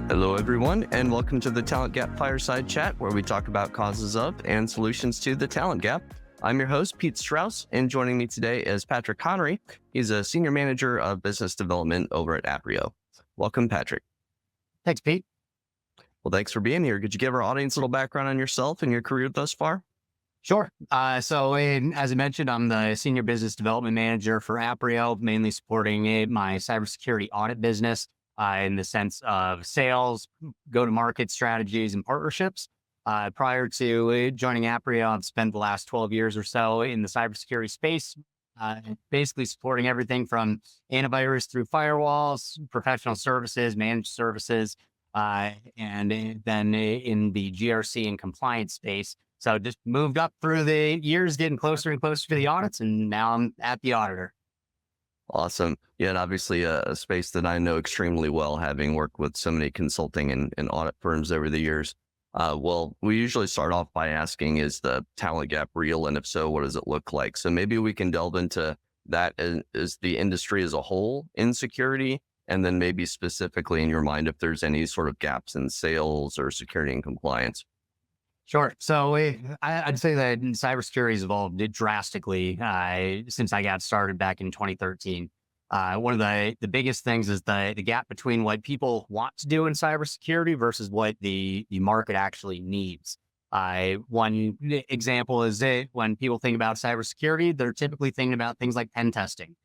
Hello, everyone, and welcome to the Talent Gap Fireside Chat, where we talk about causes of and solutions to the talent gap. I'm your host, Pete Strauss, and joining me today is Patrick Connery. He's a Senior Manager of Business Development over at Aprio. Welcome, Patrick. Thanks, Pete. Well, thanks for being here. Could you give our audience a little background on yourself and your career thus far? Sure. As I mentioned, I'm the Senior Business Development Manager for Aprio, mainly supporting my cybersecurity audit business in the sense of sales, go-to-market strategies, and partnerships. Prior to joining Aprio, I've spent the last 12 years or so in the cybersecurity space, basically supporting everything from antivirus through firewalls, professional services, managed services, and then in the GRC and compliance space. So just moved up through the years, getting closer and closer to the audits, and now I'm at the auditor. Awesome. Yeah, and obviously a space that I know extremely well, having worked with so many consulting and audit firms over the years. Well, we usually start off by asking, is the talent gap real? And if so, what does it look like? So maybe we can delve into that as the industry as a whole in security, and then maybe specifically in your mind, if there's any sort of gaps in sales or security and compliance. Sure. So I'd say that cybersecurity has evolved drastically since I got started back in 2013. One of the biggest things is the gap between what people want to do in cybersecurity versus what the market actually needs. One example is when people think about cybersecurity, they're typically thinking about things like pen testing.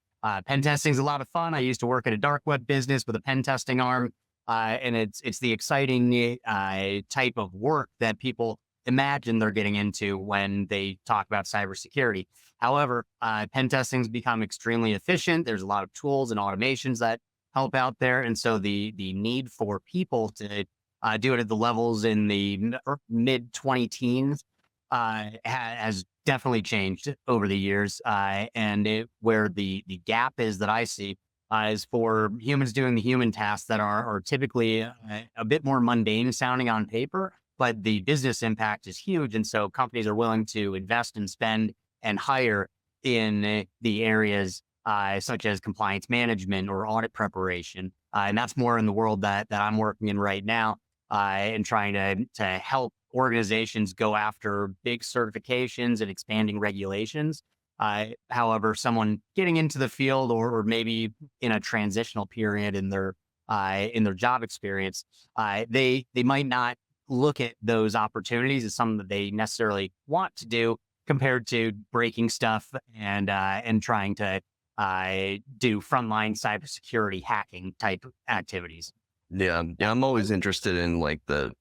Pen testing is a lot of fun. I used to work at a dark web business with a pen testing arm, and it's the exciting type of work that people imagine they're getting into when they talk about cybersecurity. However, pen testing has become extremely efficient. There's a lot of tools and automations that help out there. And so the need for people to do it at the levels in the mid 20 teens has definitely changed over the years. Where the gap is that I see is for humans doing the human tasks that are typically a bit more mundane sounding on paper, but the business impact is huge. And so companies are willing to invest and spend and hire in the areas such as compliance management or audit preparation. And that's more in the world that I'm working in right now, and trying to help organizations go after big certifications and expanding regulations. However, someone getting into the field or maybe in a transitional period in their job experience, they might not look at those opportunities as something that they necessarily want to do compared to breaking stuff and trying to do frontline cybersecurity hacking type activities. Yeah, I'm always interested in like the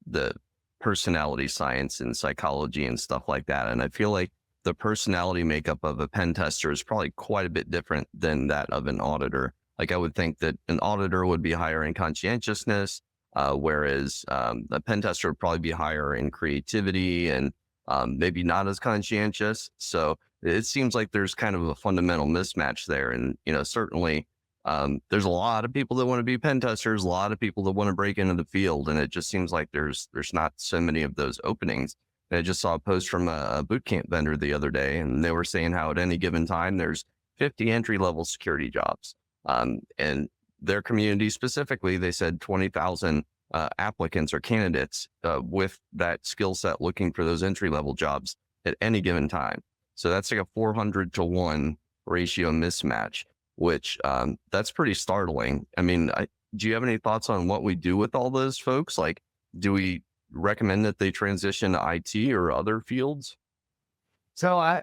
personality science and psychology and stuff like that. And I feel like the personality makeup of a pen tester is probably quite a bit different than that of an auditor. Like I would think that an auditor would be higher in conscientiousness, whereas a pen tester would probably be higher in creativity and maybe not as conscientious. So it seems like there's kind of a fundamental mismatch there. And, certainly there's a lot of people that want to be pen testers, a lot of people that want to break into the field. And it just seems like there's not so many of those openings. And I just saw a post from a boot camp vendor the other day, and they were saying how at any given time, there's 50 entry-level security jobs. And their community specifically, they said 20,000 applicants or candidates with that skill set looking for those entry-level jobs at any given time. So that's like a 400-to-1 ratio mismatch, which that's pretty startling. I mean, do you have any thoughts on what we do with all those folks? Like, do we recommend that they transition to IT or other fields? So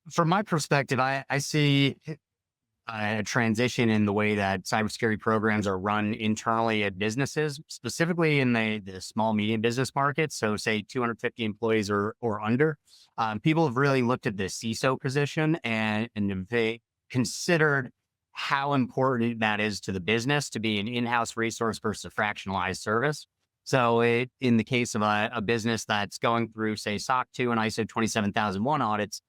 from my perspective, I see a transition in the way that cybersecurity programs are run internally at businesses, specifically in the small, medium business market. So say 250 employees or under. People have really looked at the CISO position and they considered how important that is to the business to be an in-house resource versus a fractionalized service. So in the case of a business that's going through, say, SOC 2 and ISO 27001 audits,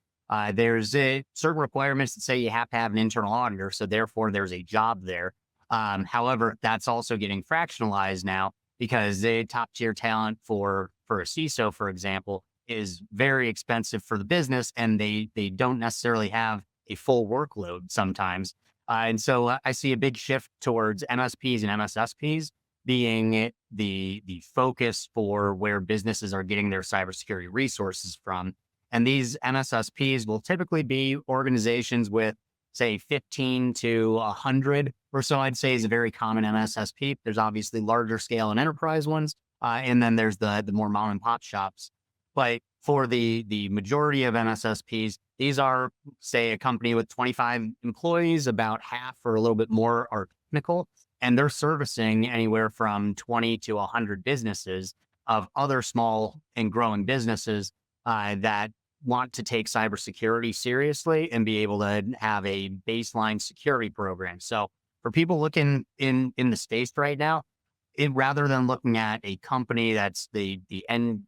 there's certain requirements that say you have to have an internal auditor. So therefore, there's a job there. However, that's also getting fractionalized now because the top tier talent for a CISO, for example, is very expensive for the business, and they don't necessarily have a full workload sometimes. And so I see a big shift towards MSPs and MSSPs being the focus for where businesses are getting their cybersecurity resources from. And these MSSPs will typically be organizations with, say, 15 to 100 or so, I'd say is a very common MSSP. There's obviously larger scale and enterprise ones. And then there's the more mom and pop shops. But for the majority of MSSPs, these are, say, a company with 25 employees, about half or a little bit more are technical, and they're servicing anywhere from 20 to 100 businesses of other small and growing businesses that want to take cybersecurity seriously and be able to have a baseline security program. So for people looking in the space right now, rather than looking at a company that's the end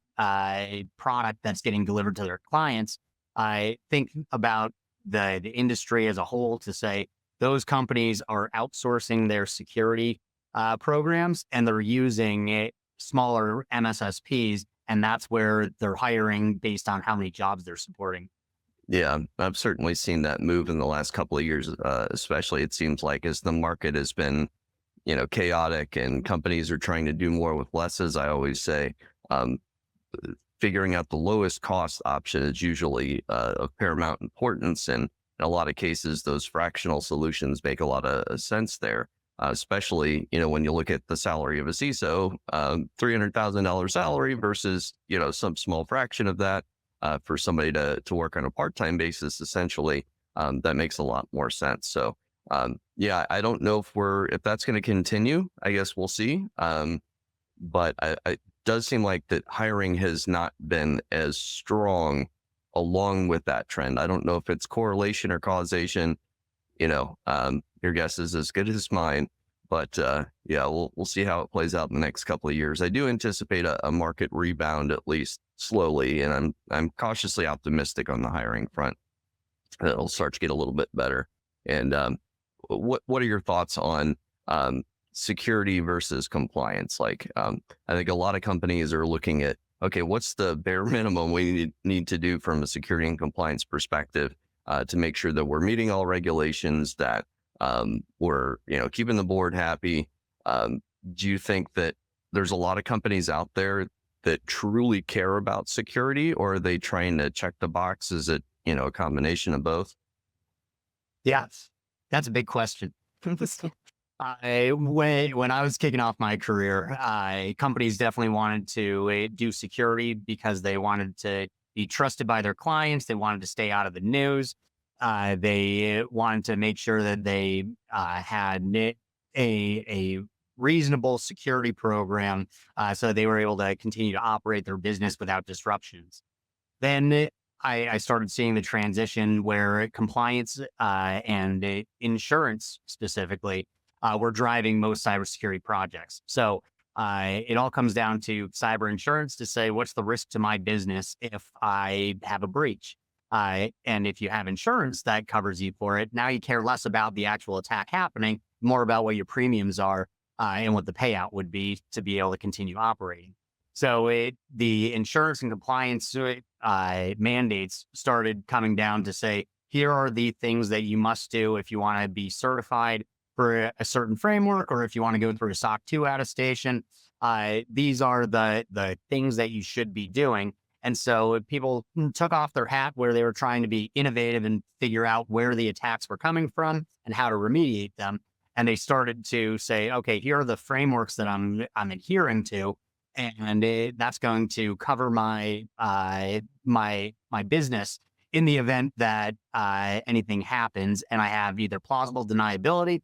product that's getting delivered to their clients, I think about the industry as a whole to say those companies are outsourcing their security programs and they're using smaller MSSPs, and that's where they're hiring based on how many jobs they're supporting. Yeah, I've certainly seen that move in the last couple of years, especially it seems like as the market has been, chaotic and companies are trying to do more with less, as I always say. Um, Figuring out the lowest cost option is usually of paramount importance. And in a lot of cases, those fractional solutions make a lot of sense there, especially, when you look at the salary of a CISO, $300,000 salary versus, some small fraction of that for somebody to work on a part-time basis, essentially, that makes a lot more sense. So, yeah, I don't know if that's going to continue. I guess we'll see. But it does seem like that hiring has not been as strong along with that trend. I don't know if it's correlation or causation. Your guess is as good as mine. But yeah, we'll see how it plays out in the next couple of years. I do anticipate a market rebound, at least slowly, and I'm cautiously optimistic on the hiring front. It'll start to get a little bit better. And what are your thoughts on security versus compliance? Like, I think a lot of companies are looking at, okay, what's the bare minimum we need to do from a security and compliance perspective to make sure that we're meeting all regulations, that we're, keeping the board happy. Do you think that there's a lot of companies out there that truly care about security, or are they trying to check the box? Is it, a combination of both? Yeah, that's a big question. When I was kicking off my career, companies definitely wanted to do security because they wanted to be trusted by their clients. They wanted to stay out of the news. They wanted to make sure that they had a reasonable security program, so they were able to continue to operate their business without disruptions. Then I started seeing the transition where compliance and insurance specifically were driving most cybersecurity projects. So it all comes down to cyber insurance to say, what's the risk to my business if I have a breach? And if you have insurance that covers you for it, now you care less about the actual attack happening, more about what your premiums are and what the payout would be to be able to continue operating. So the insurance and compliance mandates started coming down to say, here are the things that you must do if you want to be certified for a certain framework, or if you want to go through a SOC 2 attestation. These are the things that you should be doing. And so people took off their hat where they were trying to be innovative and figure out where the attacks were coming from and how to remediate them. And they started to say, okay, here are the frameworks that I'm adhering to, and that's going to cover my my business in the event that anything happens, and I have either plausible deniability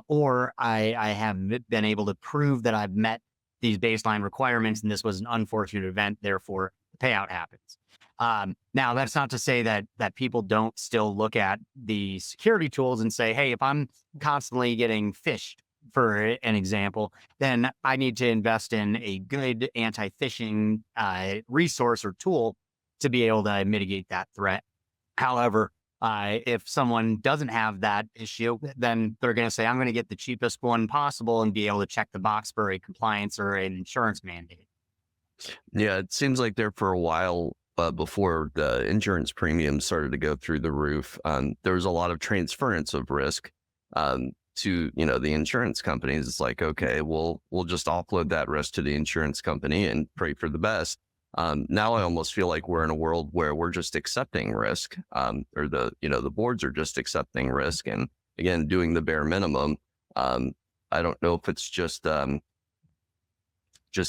or I have been able to prove that I've met these baseline requirements, and this was an unfortunate event, therefore the payout happens. Now, that's not to say that people don't still look at the security tools and say, hey, if I'm constantly getting phished, for an example, then I need to invest in a good anti-phishing resource or tool to be able to mitigate that threat. However, if someone doesn't have that issue, then they're going to say, I'm going to get the cheapest one possible and be able to check the box for a compliance or an insurance mandate. Yeah, it seems like there for a while before the insurance premiums started to go through the roof, there was a lot of transference of risk. to, the insurance companies. It's like, okay, we'll just offload that risk to the insurance company and pray for the best. Now I almost feel like we're in a world where we're just accepting risk, or the boards are just accepting risk and again, doing the bare minimum. I don't know if it's just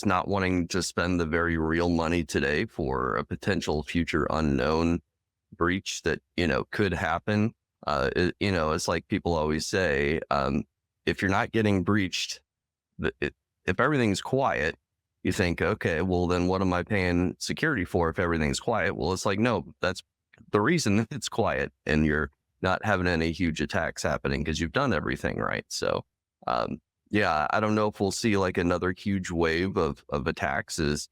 not wanting to spend the very real money today for a potential future unknown breach that, could happen. It's like people always say, if you're not getting breached, if everything's quiet, you think, okay, well, then what am I paying security for if everything's quiet? Well, it's like, no, that's the reason it's quiet and you're not having any huge attacks happening because you've done everything right. So, yeah, I don't know if we'll see like another huge wave of attacks as,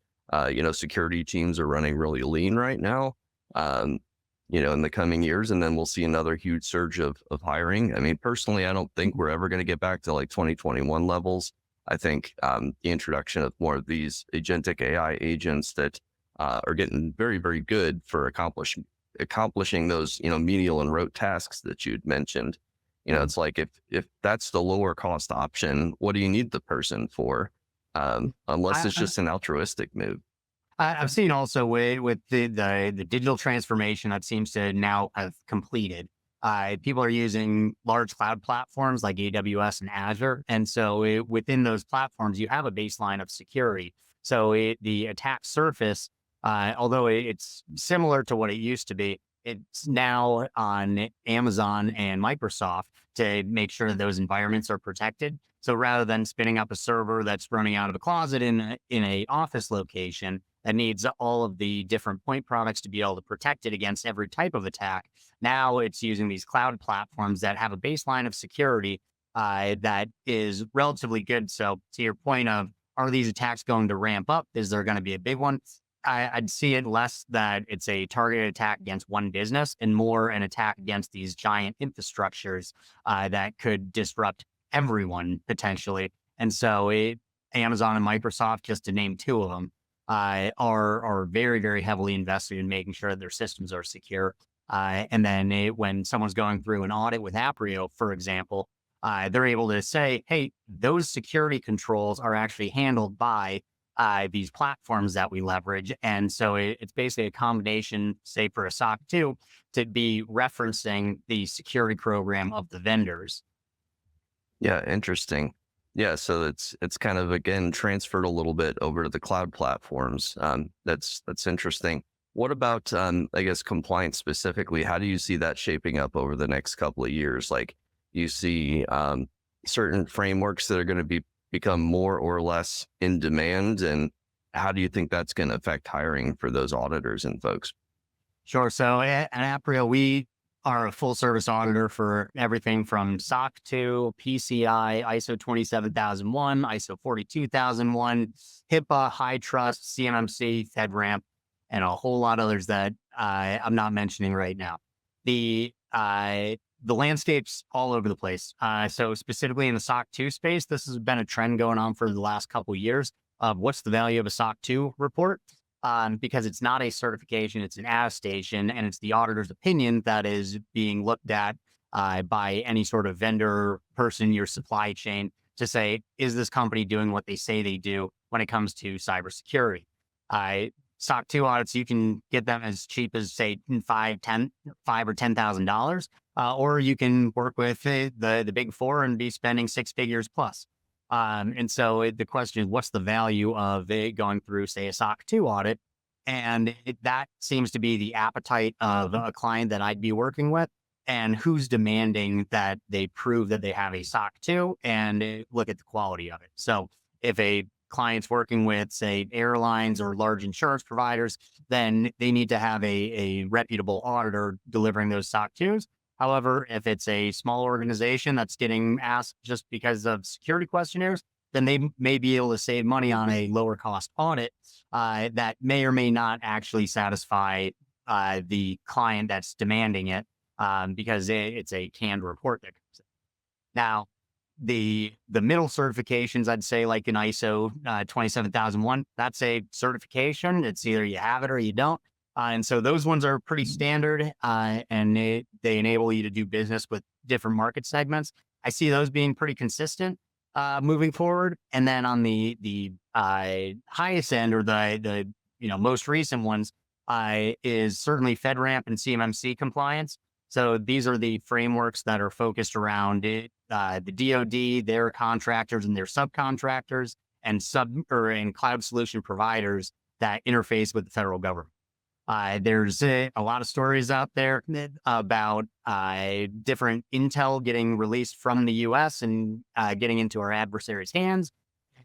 security teams are running really lean right now, in the coming years. And then we'll see another huge surge of hiring. I mean, personally, I don't think we're ever going to get back to like 2021 levels. I think the introduction of more of these agentic AI agents that are getting very, very good for accomplishing those, menial and rote tasks that you'd mentioned. It's like if that's the lower cost option, what do you need the person for? Unless it's just an altruistic move. I've seen also with the digital transformation that seems to now have completed. People are using large cloud platforms like AWS and Azure. And so within those platforms, you have a baseline of security. So the attack surface, although it's similar to what it used to be, it's now on Amazon and Microsoft to make sure that those environments are protected. So rather than spinning up a server that's running out of a closet in a office location that needs all of the different point products to be able to protect it against every type of attack, now it's using these cloud platforms that have a baseline of security that is relatively good. So to your point of, are these attacks going to ramp up? Is there going to be a big one? I'd see it less that it's a targeted attack against one business and more an attack against these giant infrastructures that could disrupt everyone potentially. And so Amazon and Microsoft, just to name two of them, are very, very heavily invested in making sure that their systems are secure. And then when someone's going through an audit with Aprio, for example, they're able to say, hey, those security controls are actually handled by these platforms that we leverage. And so it's basically a combination, say for a SOC 2, to be referencing the security program of the vendors. Yeah, interesting. Yeah, so it's kind of again transferred a little bit over to the cloud platforms. That's interesting. What about I guess compliance specifically? How do you see that shaping up over the next couple of years? Like you see certain frameworks that are going to become more or less in demand, and how do you think that's going to affect hiring for those auditors and folks? Sure. So at Aprio, we are a full service auditor for everything from SOC 2, PCI, ISO 27001, ISO 42001, HIPAA, High Trust, CMMC, FedRAMP, and a whole lot of others that I'm not mentioning right now. The landscape's all over the place. So specifically in the SOC 2 space, this has been a trend going on for the last couple of years of what's the value of a SOC 2 report. Because it's not a certification, it's an attestation, and it's the auditor's opinion that is being looked at by any sort of vendor person in your supply chain to say, is this company doing what they say they do when it comes to cybersecurity? SOC 2 audits, you can get them as cheap as say $5,000 or $10,000, or you can work with the big four and be spending six figures plus. And so the question is, what's the value of it going through, say, a SOC 2 audit? And that seems to be the appetite of a client that I'd be working with, and who's demanding that they prove that they have a SOC 2 and look at the quality of it. So if a client's working with, say, airlines or large insurance providers, then they need to have a reputable auditor delivering those SOC 2s. However, if it's a small organization that's getting asked just because of security questionnaires, then they may be able to save money on a lower cost audit that may or may not actually satisfy the client that's demanding it because it's a canned report that comes in. Now, the middle certifications, I'd say like an ISO 27001, that's a certification. It's either you have it or you don't. And so those ones are pretty standard and they enable you to do business with different market segments. I see those being pretty consistent moving forward. And then on the highest end, or the most recent ones, is certainly FedRAMP and CMMC compliance. So these are the frameworks that are focused around it, the DoD, their contractors and their subcontractors, and cloud solution providers that interface with the federal government. There's a lot of stories out there about different intel getting released from the U.S. and getting into our adversaries' hands,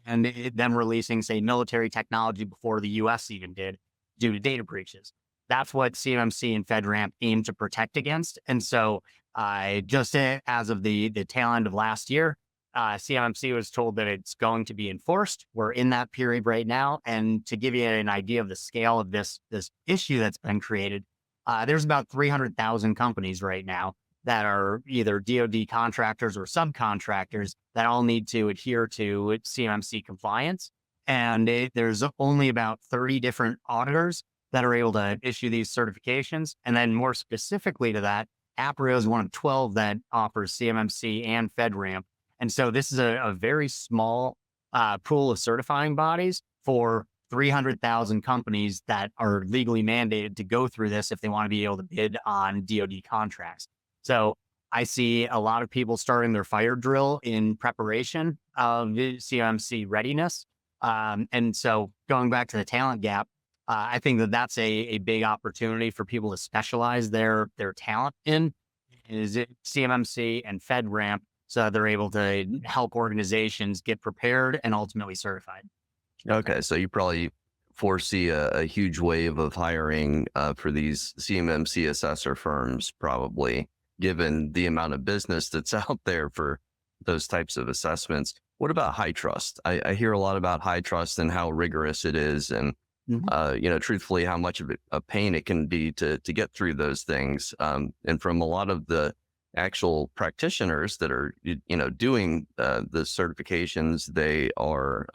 and them releasing, say, military technology before the U.S. even did, due to data breaches. That's what CMMC and FedRAMP aim to protect against. And so, just as of the tail end of last year, CMMC was told that it's going to be enforced. We're in that period right now. And to give you an idea of the scale of this issue that's been created, there's about 300,000 companies right now that are either DoD contractors or subcontractors that all need to adhere to CMMC compliance. And there's only about 30 different auditors that are able to issue these certifications. And then more specifically to that, Aprio is one of 12 that offers CMMC and FedRAMP. And so this is a very small pool of certifying bodies for 300,000 companies that are legally mandated to go through this if they want to be able to bid on DoD contracts. So I see a lot of people starting their fire drill in preparation of CMMC readiness. And so going back to the talent gap, I think that's a big opportunity for people to specialize their talent in is it CMMC and FedRAMP, so they're able to help organizations get prepared and ultimately certified. Okay, so you probably foresee a huge wave of hiring for these CMMC assessor firms, probably, given the amount of business that's out there for those types of assessments. What about high trust? I hear a lot about high trust and how rigorous it is, and truthfully, how much of a pain it can be to get through those things. And from a lot of the actual practitioners that are, doing the certifications, they are,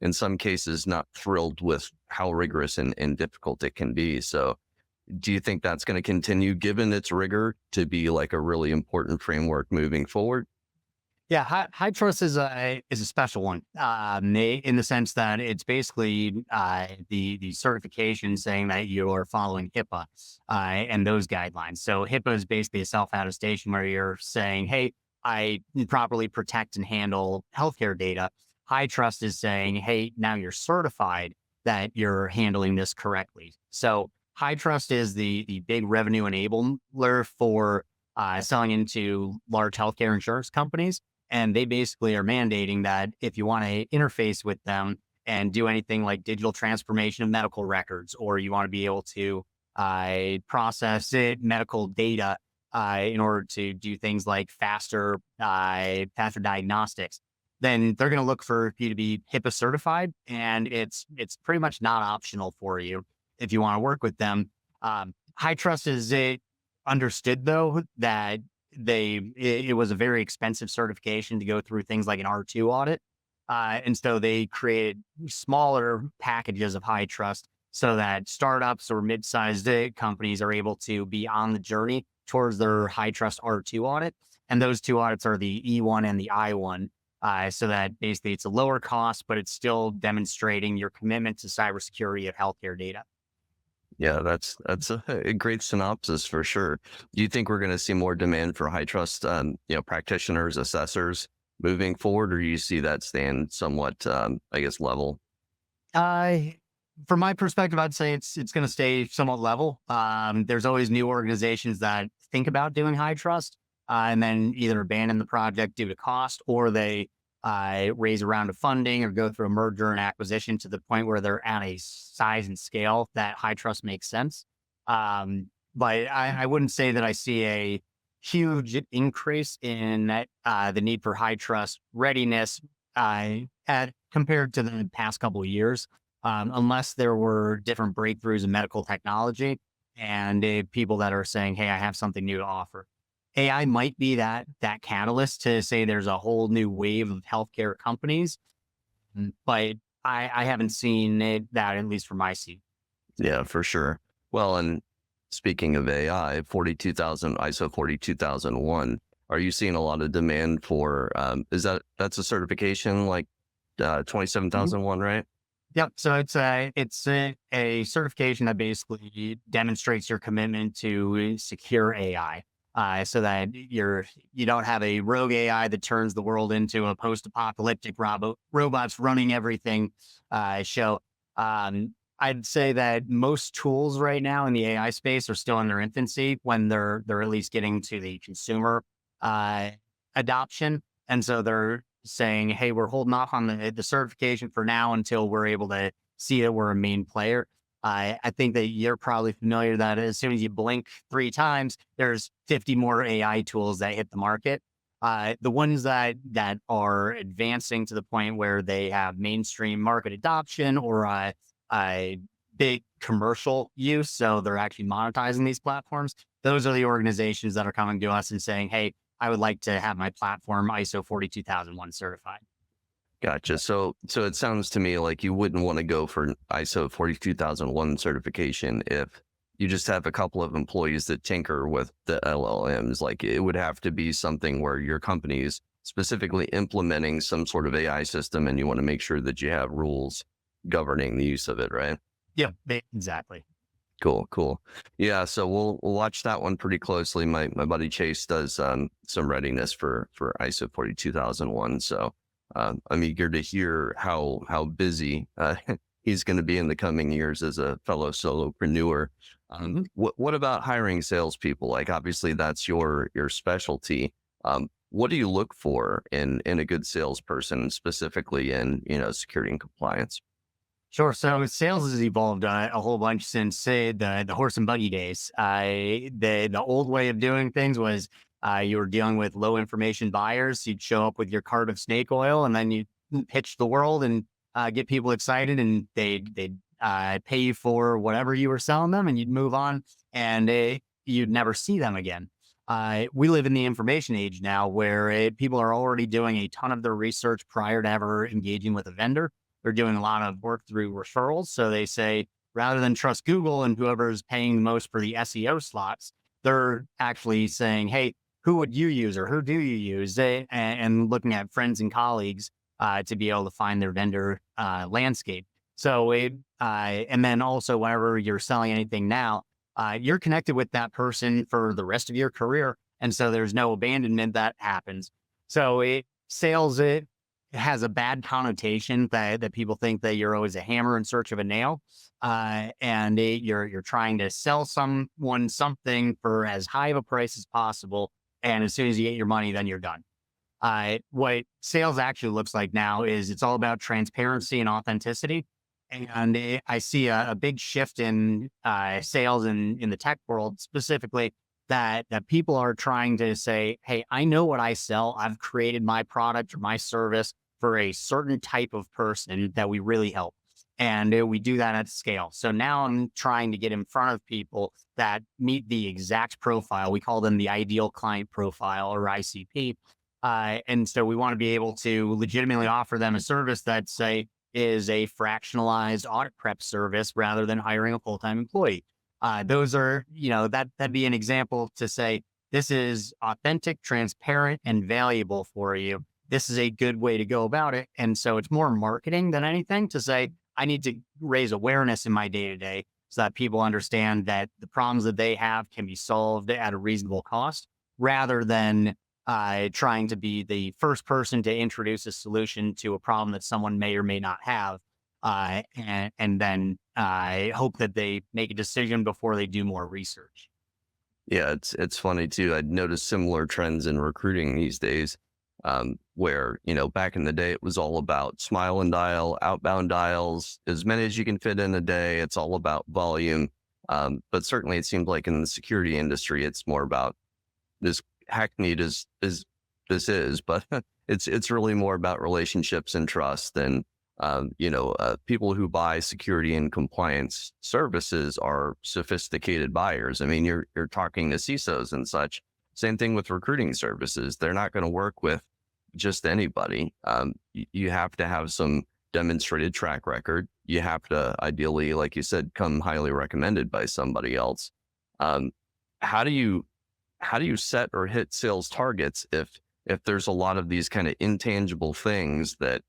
in some cases, not thrilled with how rigorous and difficult it can be. So do you think that's going to continue, given its rigor, to be like a really important framework moving forward? Yeah, high trust is a special one, in the sense that it's basically the certification saying that you are following HIPAA and those guidelines. So HIPAA is basically a self-attestation where you're saying, "Hey, I properly protect and handle healthcare data." High trust is saying, "Hey, now you're certified that you're handling this correctly." So high trust is the big revenue enabler for selling into large healthcare insurance companies. And they basically are mandating that if you want to interface with them and do anything like digital transformation of medical records, or you want to be able to process medical data in order to do things like faster diagnostics, then they're going to look for you to be HIPAA certified. And it's pretty much not optional for you if you want to work with them. High trust is understood, though, that it was a very expensive certification to go through things like an R2 audit. And so they created smaller packages of high trust so that startups or mid-sized companies are able to be on the journey towards their high trust R2 audit. And those two audits are the E1 and the I1. So that basically it's a lower cost, but it's still demonstrating your commitment to cybersecurity of healthcare data. Yeah, that's a great synopsis for sure. Do you think we're going to see more demand for high trust, practitioners, assessors moving forward, or do you see that staying somewhat, level? From my perspective, I'd say it's going to stay somewhat level. There's always new organizations that think about doing high trust and then either abandon the project due to cost, or they raise a round of funding or go through a merger and acquisition to the point where they're at a size and scale that high trust makes sense. But I wouldn't say that I see a huge increase in the need for high trust readiness compared to the past couple of years, unless there were different breakthroughs in medical technology and people that are saying, "Hey, I have something new to offer." AI might be that catalyst to say there's a whole new wave of healthcare companies, but I haven't seen that, at least from my seat. Yeah, for sure. Well, and speaking of AI, 42,000 ISO 42001, are you seeing a lot of demand for, that's a certification like 27001, right? Yep. So it's a certification that basically demonstrates your commitment to secure AI, so that you don't have a rogue AI that turns the world into a post-apocalyptic robots running everything. Show. I'd say that most tools right now in the AI space are still in their infancy when they're at least getting to the consumer uh, adoption, and so they're saying, "Hey, we're holding off on the certification for now until we're able to see that we're a main player." I think that you're probably familiar that as soon as you blink 3 times, there's 50 more AI tools that hit the market. The ones that are advancing to the point where they have mainstream market adoption or a big commercial use, so they're actually monetizing these platforms. Those are the organizations that are coming to us and saying, "Hey, I would like to have my platform ISO 42001 certified." Gotcha. So it sounds to me like you wouldn't want to go for an ISO 42001 certification if you just have a couple of employees that tinker with the LLMs. Like it would have to be something where your company is specifically implementing some sort of AI system and you want to make sure that you have rules governing the use of it, right? Yep, exactly. Cool, cool. Yeah, so we'll watch that one pretty closely. My buddy Chase does some readiness for ISO 42001. So I'm eager to hear how busy he's going to be in the coming years as a fellow solopreneur. What about hiring salespeople? Like obviously that's your specialty. What do you look for in a good salesperson, specifically in security and compliance? Sure. So sales has evolved a whole bunch since, say, the horse and buggy days. The old way of doing things was you were dealing with low information buyers. You'd show up with your cart of snake oil, and then you pitch the world and get people excited, and they'd pay you for whatever you were selling them, and you'd move on, and you'd never see them again. We live in the information age now, where people are already doing a ton of their research prior to ever engaging with a vendor. They're doing a lot of work through referrals. So they say, rather than trust Google and whoever is paying the most for the SEO slots, they're actually saying, "Hey, who would you use or who do you use?" And looking at friends and colleagues to be able to find their vendor landscape. So and then also whenever you're selling anything now, you're connected with that person for the rest of your career. And so there's no abandonment that happens. So sales, it has a bad connotation that people think that you're always a hammer in search of a nail, and you're trying to sell someone something for as high of a price as possible, and as soon as you get your money, then you're done. What sales actually looks like now is it's all about transparency and authenticity, and I see a big shift in sales in the tech world specifically. That people are trying to say, "Hey, I know what I sell. I've created my product or my service for a certain type of person that we really help. And we do that at scale." So now I'm trying to get in front of people that meet the exact profile. We call them the ideal client profile, or ICP. And so we want to be able to legitimately offer them a service that, say, is a fractionalized audit prep service rather than hiring a full-time employee. Those are, that'd be an example to say, this is authentic, transparent, and valuable for you. This is a good way to go about it. And so it's more marketing than anything to say, I need to raise awareness in my day to day so that people understand that the problems that they have can be solved at a reasonable cost, rather than trying to be the first person to introduce a solution to a problem that someone may or may not have. And then hope that they make a decision before they do more research. Yeah, it's funny too. I'd noticed similar trends in recruiting these days, where back in the day it was all about smile and dial, outbound dials, as many as you can fit in a day. It's all about volume, but certainly it seems like in the security industry, it's more about this hackneyed as this is, but it's really more about relationships and trust. And people who buy security and compliance services are sophisticated buyers. I mean, you're talking to CISOs and such. Same thing with recruiting services. They're not going to work with just anybody. You have to have some demonstrated track record. You have to ideally, like you said, come highly recommended by somebody else. How do you how do you set or hit sales targets if there's a lot of these kind of intangible things that,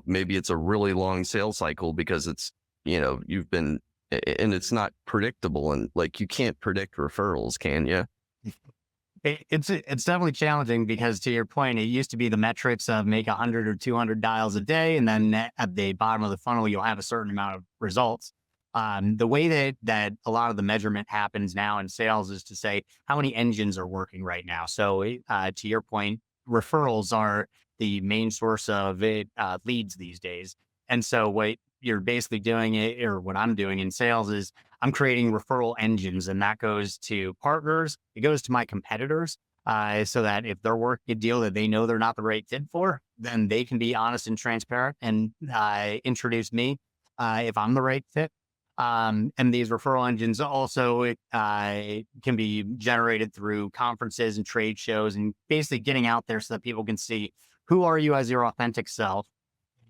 maybe it's a really long sales cycle because it's, you've been, and it's not predictable, and like you can't predict referrals, can you? It's definitely challenging because, to your point, it used to be the metrics of make 100 or 200 dials a day, and then at the bottom of the funnel, you'll have a certain amount of results. The way that a lot of the measurement happens now in sales is to say how many engines are working right now. So, to your point, referrals are the main source of leads these days. And so, what you're basically doing, or what I'm doing in sales, is I'm creating referral engines, and that goes to partners. It goes to my competitors, so that if they're working a deal that they know they're not the right fit for, then they can be honest and transparent and introduce me if I'm the right fit. And these referral engines also can be generated through conferences and trade shows, and basically getting out there so that people can see who are you as your authentic self.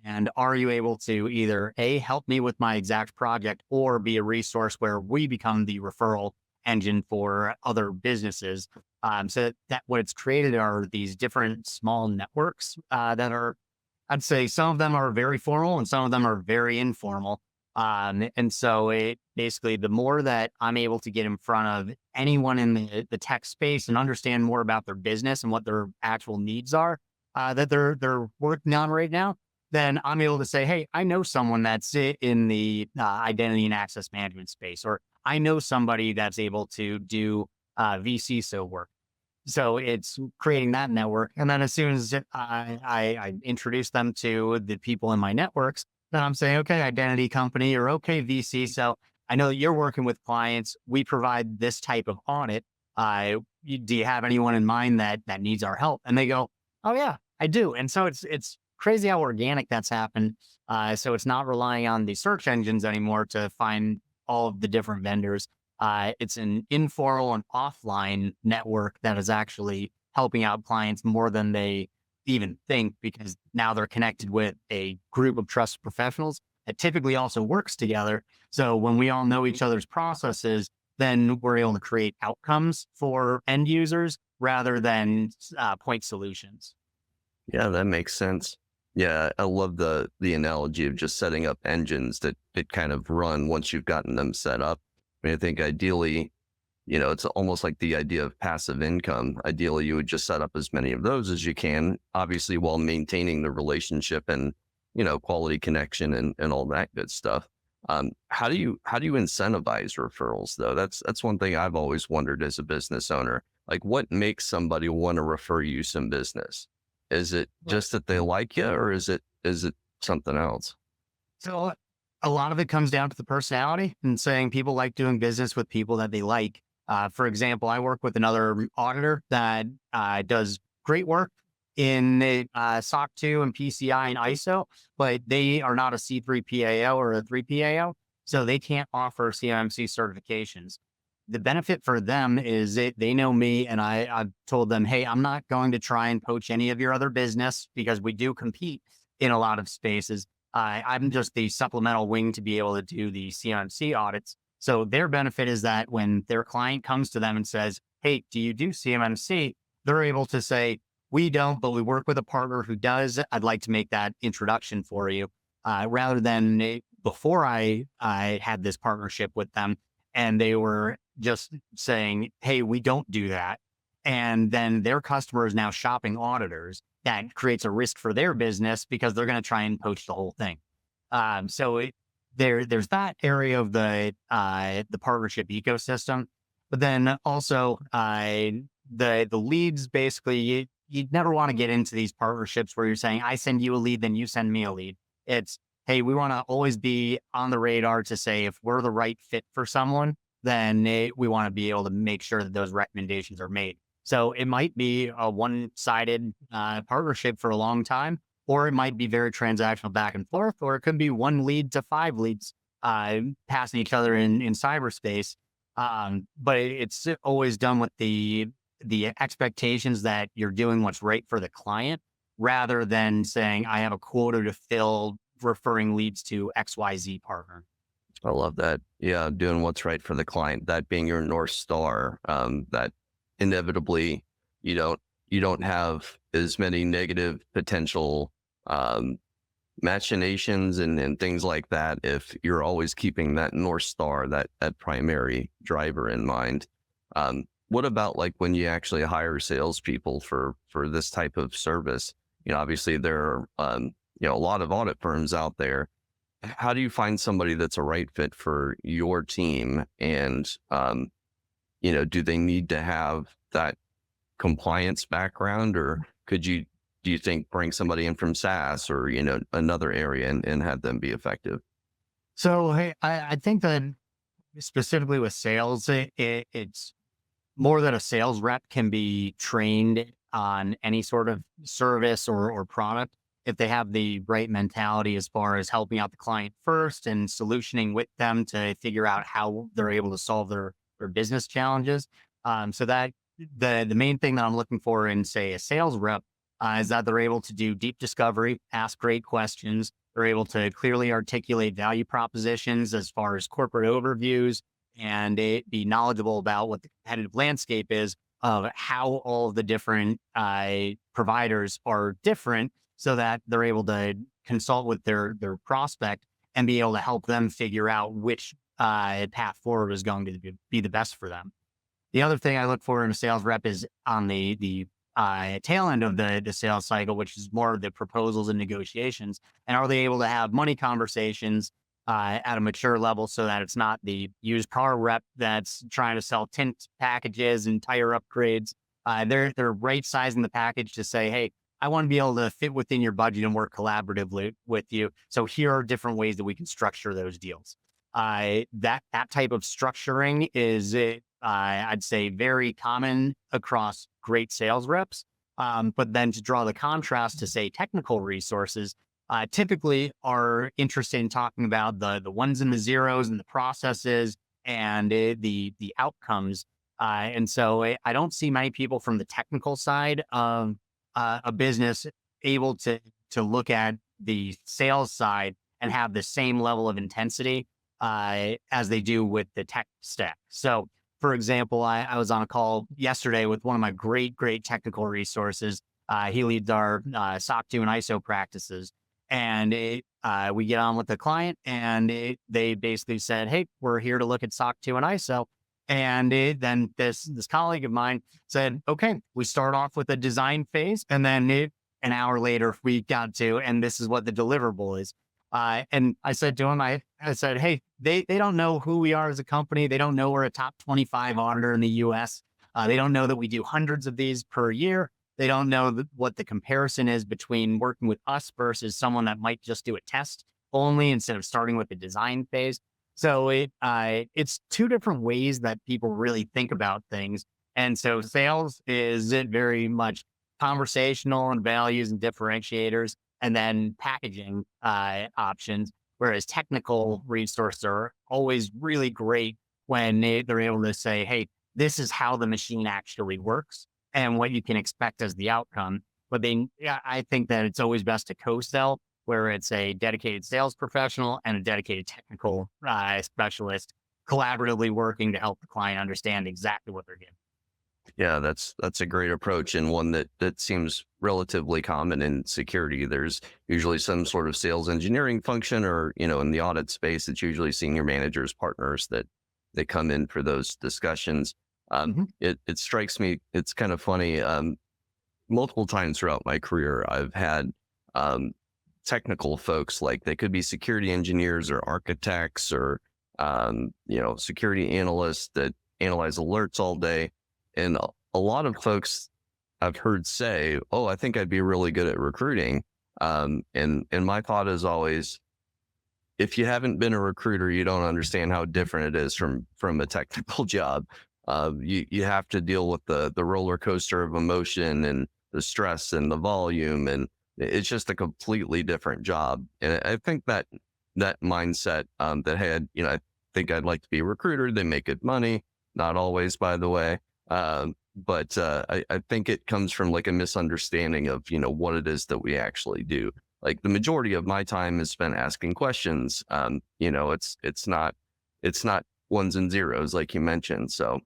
And are you able to either A, help me with my exact project, or be a resource where we become the referral engine for other businesses? So that what it's created are these different small networks that are, I'd say some of them are very formal and some of them are very informal. And so it basically, the more that I'm able to get in front of anyone in the tech space and understand more about their business and what their actual needs are that they're working on right now, then I'm able to say, hey, I know someone that's in the identity and access management space, or I know somebody that's able to do VC work. So it's creating that network. And then as soon as I introduce them to the people in my networks, then I'm saying, okay, identity company, or okay, VC. So I know that you're working with clients. We provide this type of audit. Do you have anyone in mind that needs our help? And they go, oh yeah, I do. And so it's crazy how organic that's happened. So it's not relying on the search engines anymore to find all of the different vendors. It's an informal and offline network that is actually helping out clients more than they even think, because now they're connected with a group of trusted professionals that typically also works together. So when we all know each other's processes, then we're able to create outcomes for end users rather than point solutions. Yeah, that makes sense. Yeah, I love the analogy of just setting up engines that kind of run once you've gotten them set up. I mean, I think ideally, it's almost like the idea of passive income. Ideally, you would just set up as many of those as you can, obviously while maintaining the relationship and, quality connection and all that good stuff. How do you incentivize referrals though? That's one thing I've always wondered as a business owner. Like, what makes somebody want to refer you some business? Is it just that they like you, or is it something else? So a lot of it comes down to the personality and saying people like doing business with people that they like. For example, I work with another auditor that does great work in SOC 2 and PCI and ISO, but they are not a C3 PAO or a 3 PAO, so they can't offer CMMC certifications. The benefit for them is they know me, and I've told them, hey, I'm not going to try and poach any of your other business because we do compete in a lot of spaces. I'm just the supplemental wing to be able to do the CMMC audits. So their benefit is that when their client comes to them and says, hey, do you do CMMC? They're able to say, we don't, but we work with a partner who does. I'd like to make that introduction for you. Rather than before I had this partnership with them, and they were just saying, hey, we don't do that. And then their customer is now shopping auditors. That creates a risk for their business because they're going to try and poach the whole thing. There's that area of the partnership ecosystem, but then also the leads. Basically, you never want to get into these partnerships where you're saying, I send you a lead, then you send me a lead. It's, hey, we want to always be on the radar to say if we're the right fit for someone, then we want to be able to make sure that those recommendations are made. So it might be a one-sided partnership for a long time, or it might be very transactional back and forth, or it could be one lead to 5 leads passing each other in cyberspace. But it's always done with the expectations that you're doing what's right for the client, rather than saying, I have a quota to fill referring leads to XYZ partner. I love that. Yeah, doing what's right for the client, that being your North Star, that inevitably you don't you don't have as many negative potential um, machinations and things like that if you're always keeping that North Star, that primary driver in mind. What about like when you actually hire salespeople for this type of service? Obviously there are a lot of audit firms out there. How do you find somebody that's a right fit for your team? And do they need to have that compliance background, or do you think bring somebody in from SaaS or another area and have them be effective? So, hey, I think that specifically with sales, it's more that a sales rep can be trained on any sort of service or product if they have the right mentality as far as helping out the client first and solutioning with them to figure out how they're able to solve their business challenges. So that the main thing that I'm looking for in, say, a sales rep is that they're able to do deep discovery, ask great questions. They're able to clearly articulate value propositions as far as corporate overviews, and be knowledgeable about what the competitive landscape is of how all of the different providers are different, so that they're able to consult with their prospect and be able to help them figure out which path forward is going to be the best for them. The other thing I look for in a sales rep is on the tail end of the sales cycle, which is more of the proposals and negotiations. And are they able to have money conversations at a mature level, so that it's not the used car rep that's trying to sell tint packages and tire upgrades. They're right sizing the package to say, hey, I want to be able to fit within your budget and work collaboratively with you. So here are different ways that we can structure those deals. That type of structuring is, I'd say, very common across great sales reps. But then to draw the contrast to, say, technical resources, typically are interested in talking about the ones and the zeros and the processes and the outcomes. And so I don't see many people from the technical side of a business able to look at the sales side and have the same level of intensity as they do with the tech stack. So, for example, I was on a call yesterday with one of my great technical resources. He leads our SOC 2 and ISO practices. And we get on with the client, and they basically said, hey, we're here to look at SOC 2 and ISO. And then this colleague of mine said, okay, we start off with a design phase. And then an hour later, we got to, and this is what the deliverable is. And I said to him, I said, hey, they don't know who we are as a company. They don't know we're a top 25 auditor in the US. They don't know that we do hundreds of these per year. They don't know what the comparison is between working with us versus someone that might just do a test only instead of starting with the design phase. So it's two different ways that people really think about things. And so sales is very much conversational and values and differentiators, and then packaging options. Whereas technical resources are always really great when they're able to say, hey, this is how the machine actually works and what you can expect as the outcome. But I think that it's always best to co-sell, where it's a dedicated sales professional and a dedicated technical specialist collaboratively working to help the client understand exactly what they're getting. Yeah, that's a great approach, and one that seems relatively common in security. There's usually some sort of sales engineering function, or in the audit space, it's usually senior managers, partners that they come in for those discussions. It strikes me, it's kind of funny. Multiple times throughout my career, I've had technical folks, like they could be security engineers or architects or security analysts that analyze alerts all day. And a lot of folks I've heard say, oh, I think I'd be really good at recruiting. And my thought is always, if you haven't been a recruiter, you don't understand how different it is from a technical job. You have to deal with the roller coaster of emotion and the stress and the volume, and it's just a completely different job. And I think that mindset, that hey, I think I'd like to be a recruiter. They make good money, not always, by the way. But I think it comes from like a misunderstanding of, what it is that we actually do. Like the majority of my time is spent asking questions. It's not ones and zeros like you mentioned. So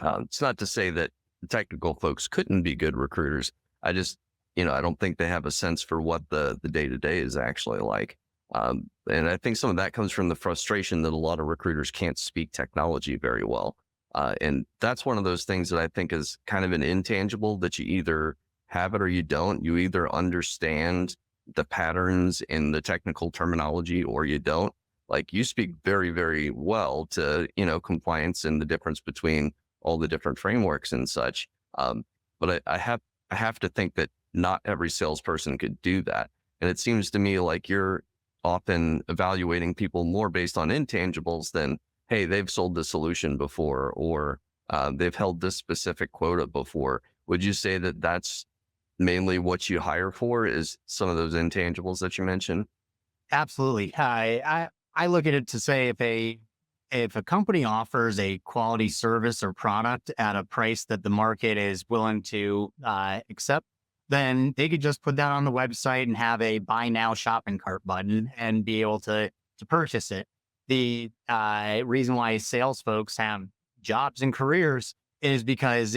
it's not to say that the technical folks couldn't be good recruiters. I just, I don't think they have a sense for what the day to day is actually like. And I think some of that comes from the frustration that a lot of recruiters can't speak technology very well. And that's one of those things that I think is kind of an intangible that you either have it or you don't. You either understand the patterns in the technical terminology or you don't. Like you speak very, very well to, compliance and the difference between all the different frameworks and such. But I have to think that not every salesperson could do that. And it seems to me like you're often evaluating people more based on intangibles than, hey, they've sold the solution before, or they've held this specific quota before. Would you say that that's mainly what you hire for, is some of those intangibles that you mentioned? Absolutely. I look at it to say if a company offers a quality service or product at a price that the market is willing to accept, then they could just put that on the website and have a buy now shopping cart button and be able to purchase it. The reason why sales folks have jobs and careers is because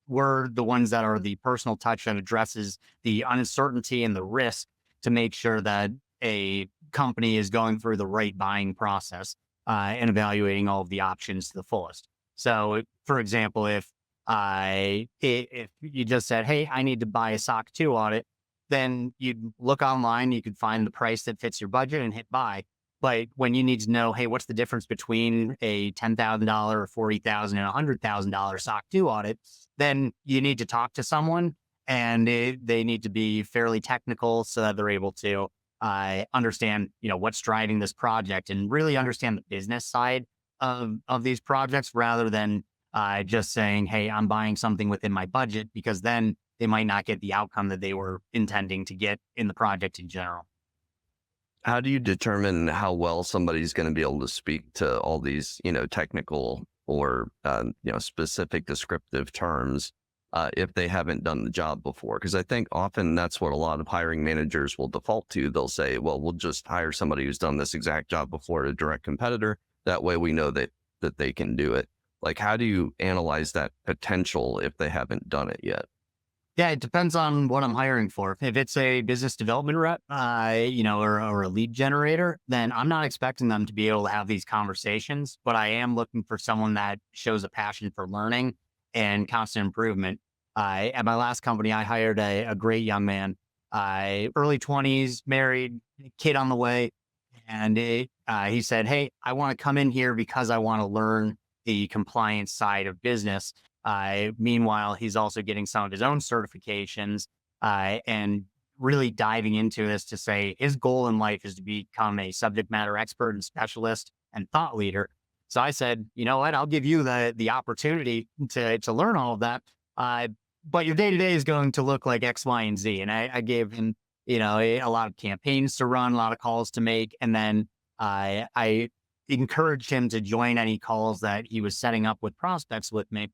we're the ones that are the personal touch that addresses the uncertainty and the risk to make sure that a company is going through the right buying process and evaluating all of the options to the fullest. So, for example, if you just said, "Hey, I need to buy a SOC 2 audit," then you'd look online, you could find the price that fits your budget and hit buy. But when you need to know, hey, what's the difference between a $10,000 or 40,000 and $100,000 SOC 2 audit, then you need to talk to someone, and they need to be fairly technical so that they're able to understand, what's driving this project and really understand the business side of these projects rather than just saying, hey, I'm buying something within my budget, because then they might not get the outcome that they were intending to get in the project in general. How do you determine how well somebody's going to be able to speak to all these, technical or, specific descriptive terms if they haven't done the job before? Because I think often that's what a lot of hiring managers will default to. They'll say, well, we'll just hire somebody who's done this exact job before at a direct competitor. That way we know that they can do it. Like, how do you analyze that potential if they haven't done it yet? Yeah, it depends on what I'm hiring for. If it's a business development rep, or a lead generator, then I'm not expecting them to be able to have these conversations, but I am looking for someone that shows a passion for learning and constant improvement. At my last company, I hired a great young man, early 20s, married, kid on the way. And he said, "Hey, I want to come in here because I want to learn the compliance side of business." Meanwhile, he's also getting some of his own certifications and really diving into this to say his goal in life is to become a subject matter expert and specialist and thought leader. So I said, you know what, I'll give you the opportunity to learn all of that. But your day to day is going to look like X, Y, and Z. And I gave him, a lot of campaigns to run, a lot of calls to make. And then I encouraged him to join any calls that he was setting up with prospects with me.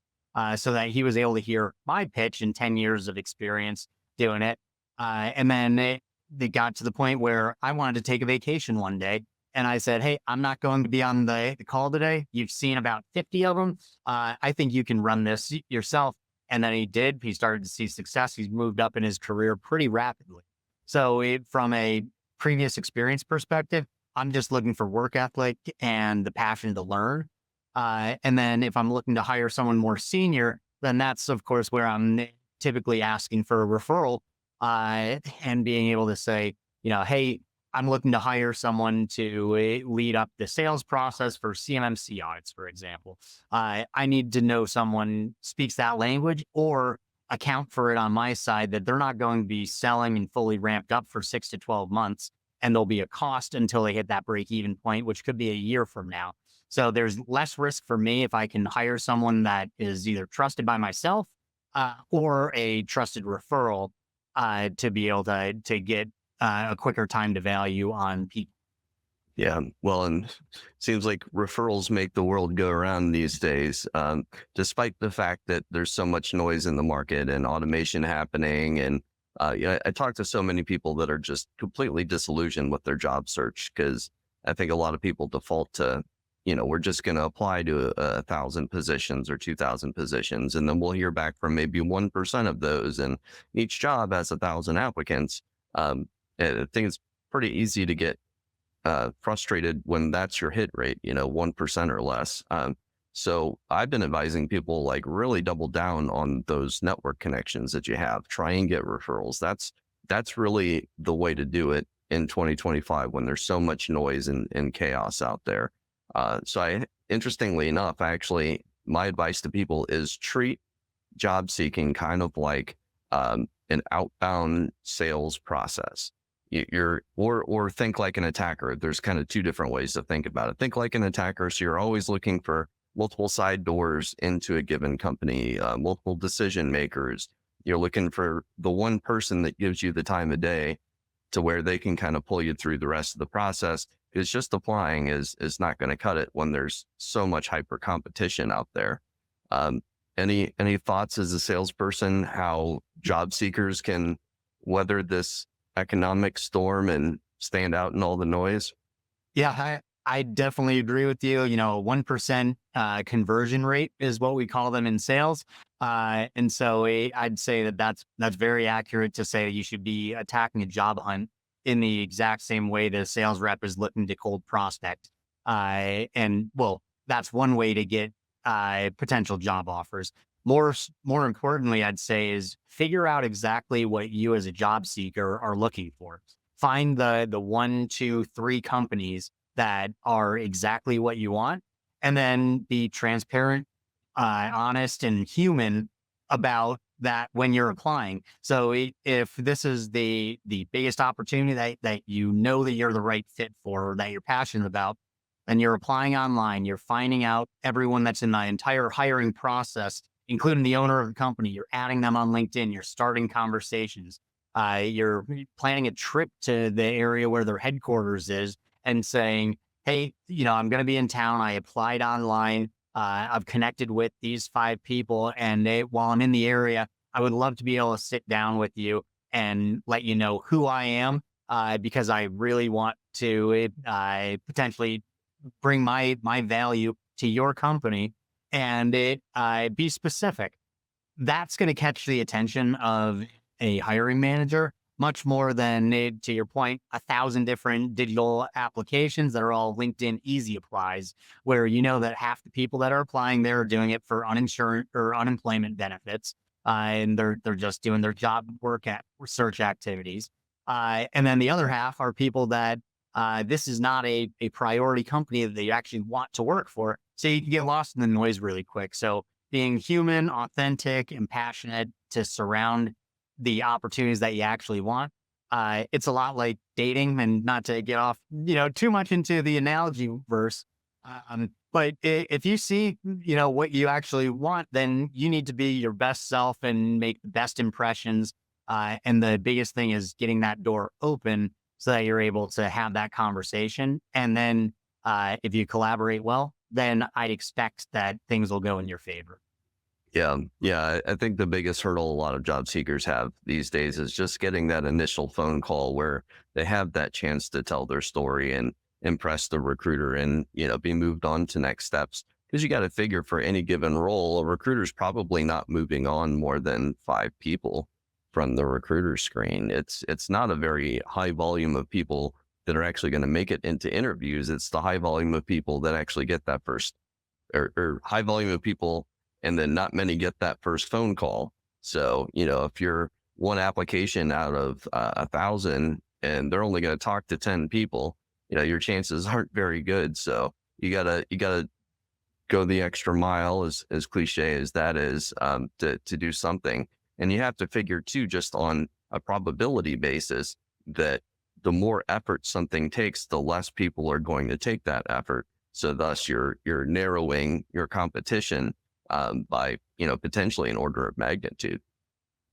So that he was able to hear my pitch and 10 years of experience doing it. And then they got to the point where I wanted to take a vacation one day. And I said, "Hey, I'm not going to be on the call today. You've seen about 50 of them. I think you can run this yourself." And then he did. He started to see success. He's moved up in his career pretty rapidly. So from a previous experience perspective, I'm just looking for work ethic and the passion to learn. And then if I'm looking to hire someone more senior, then that's of course where I'm typically asking for a referral and being able to say, hey, I'm looking to hire someone to lead up the sales process for CMMC audits, for example. I need to know someone speaks that language or account for it on my side that they're not going to be selling and fully ramped up for 6 to 12 months. And there'll be a cost until they hit that break even point, which could be a year from now. So there's less risk for me if I can hire someone that is either trusted by myself or a trusted referral to be able to get a quicker time to value on people. Yeah, well, and it seems like referrals make the world go around these days, despite the fact that there's so much noise in the market and automation happening. And I talk to so many people that are just completely disillusioned with their job search because I think a lot of people default to, we're just going to apply to 1,000 positions or 2,000 positions, and then we'll hear back from maybe 1% of those, and each job has 1,000 applicants. I think it's pretty easy to get frustrated when that's your hit rate, 1% or less. So I've been advising people like really double down on those network connections that you have. Try and get referrals. That's really the way to do it in 2025 when there's so much noise and chaos out there. Interestingly enough, my advice to people is treat job seeking kind of like an outbound sales process. Or think like an attacker. There's kind of two different ways to think about it. Think like an attacker. So you're always looking for multiple side doors into a given company, multiple decision makers. You're looking for the one person that gives you the time of day to where they can kind of pull you through the rest of the process. Because just applying is not going to cut it when there's so much hyper competition out there. Any thoughts as a salesperson how job seekers can weather this economic storm and stand out in all the noise? Yeah, I definitely agree with you. 1% conversion rate is what we call them in sales. And so I'd say that's very accurate to say you should be attacking a job hunt in the exact same way the sales rep is looking to cold prospect. And well, that's one way to get potential job offers. More importantly, I'd say is figure out exactly what you as a job seeker are looking for. Find the 1, 2, 3 companies that are exactly what you want, and then be transparent, honest, and human about that when you're applying. So if this is the biggest opportunity that that you're the right fit for, or that you're passionate about, and you're applying online, you're finding out everyone that's in the entire hiring process, including the owner of the company, you're adding them on LinkedIn, you're starting conversations, you're planning a trip to the area where their headquarters is and saying, hey, I'm going to be in town. I applied online. I've connected with these 5 people. And while I'm in the area, I would love to be able to sit down with you and let you know who I am, because I really want to potentially bring my value to your company, and be specific. That's going to catch the attention of a hiring manager much more than, to your point, 1,000 different digital applications that are all LinkedIn easy applies, where that half the people that are applying there are doing it for uninsured or unemployment benefits, and they're just doing their job research activities. And then the other half are people that this is not a priority company that they actually want to work for. So you can get lost in the noise really quick. So being human, authentic, and passionate to surround the opportunities that you actually want. It's a lot like dating, and not to get off, too much into the analogy verse. But if you see, what you actually want, then you need to be your best self and make the best impressions. And the biggest thing is getting that door open so that you're able to have that conversation. And then if you collaborate well, then I'd expect that things will go in your favor. Yeah. Yeah. I think the biggest hurdle a lot of job seekers have these days is just getting that initial phone call where they have that chance to tell their story and impress the recruiter and, be moved on to next steps. Because you got to figure for any given role, a recruiter's probably not moving on more than 5 people from the recruiter screen. It's not a very high volume of people that are actually going to make it into interviews. It's the high volume of people that actually get that first, or high volume of people, and then not many get that first phone call. So, if you're one application out of 1,000 and they're only going to talk to 10 people, your chances aren't very good. So you gotta go the extra mile, as cliche as that is, to do something. And you have to figure too, just on a probability basis, that the more effort something takes, the less people are going to take that effort. So thus you're narrowing your competition by, potentially an order of magnitude.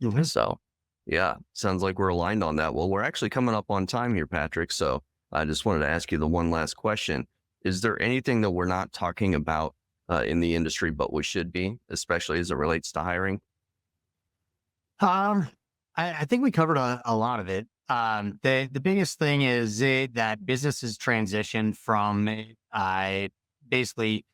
Mhm. So yeah, sounds like we're aligned on that. Well, we're actually coming up on time here, Patrick. So I just wanted to ask you the one last question. Is there anything that we're not talking about in the industry, but we should be, especially as it relates to hiring? Um, I think we covered a lot of it. The biggest thing is that businesses transition from basically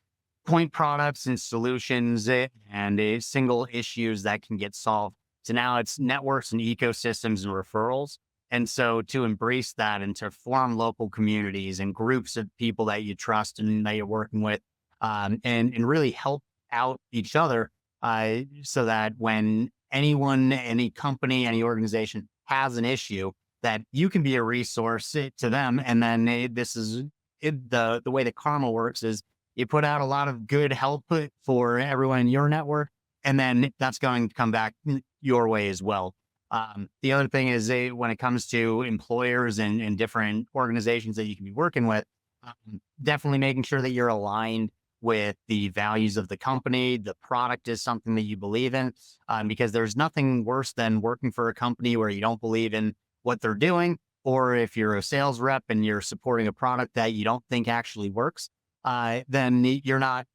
point products and solutions and single issues that can get solved. So now it's networks and ecosystems and referrals. And so to embrace that and to form local communities and groups of people that you trust and that you're working with, and really help out each other, so that when anyone, any company, any organization has an issue, that you can be a resource to them. And then this is the way that karma works is you put out a lot of good help for everyone in your network, and then that's going to come back your way as well. The other thing is when it comes to employers and different organizations that you can be working with, definitely making sure that you're aligned with the values of the company. The product is something that you believe in, because there's nothing worse than working for a company where you don't believe in what they're doing, or if you're a sales rep and you're supporting a product that you don't think actually works, then you're not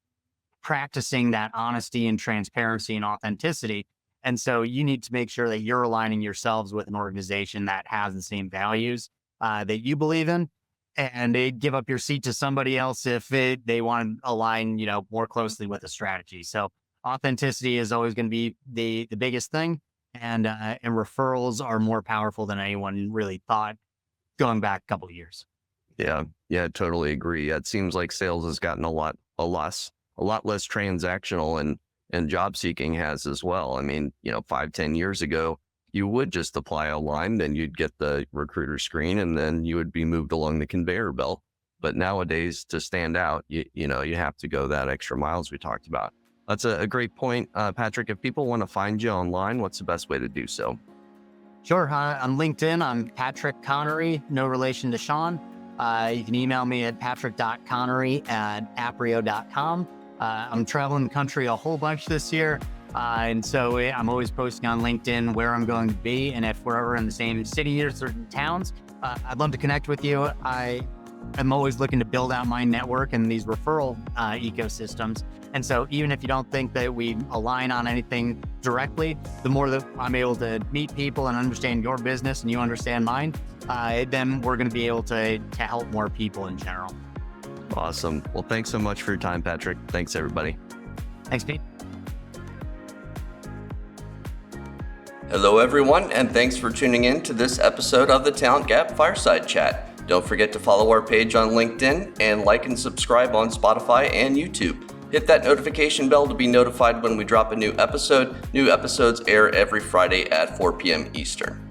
practicing that honesty and transparency and authenticity. And so you need to make sure that you're aligning yourselves with an organization that has the same values that you believe in, and they give up your seat to somebody else if they want to align, more closely with a strategy. So authenticity is always going to be the biggest thing, and referrals are more powerful than anyone really thought going back a couple of years. Yeah, totally agree. It seems like sales has gotten a lot less transactional, and job seeking has as well. I mean, 5-10 years ago, you would just apply online, then you'd get the recruiter screen, and then you would be moved along the conveyor belt. But nowadays, to stand out, you have to go that extra mile, as we talked about. That's a great point. Patrick, if people want to find you online, what's the best way to do so? Sure. On LinkedIn, I'm Patrick Connery, no relation to Sean. You can email me at patrick.connery@aprio.com. I'm traveling the country a whole bunch this year. And so I'm always posting on LinkedIn where I'm going to be. And if we're ever in the same city or certain towns, I'd love to connect with you. I'm always looking to build out my network and these referral ecosystems. And so even if you don't think that we align on anything directly, the more that I'm able to meet people and understand your business and you understand mine, then we're going to be able to help more people in general. Awesome. Well, thanks so much for your time, Patrick. Thanks, everybody. Thanks, Pete. Hello, everyone, and thanks for tuning in to this episode of the Talent Gap Fireside Chat. Don't forget to follow our page on LinkedIn and like and subscribe on Spotify and YouTube. Hit that notification bell to be notified when we drop a new episode. New episodes air every Friday at 4 p.m. Eastern.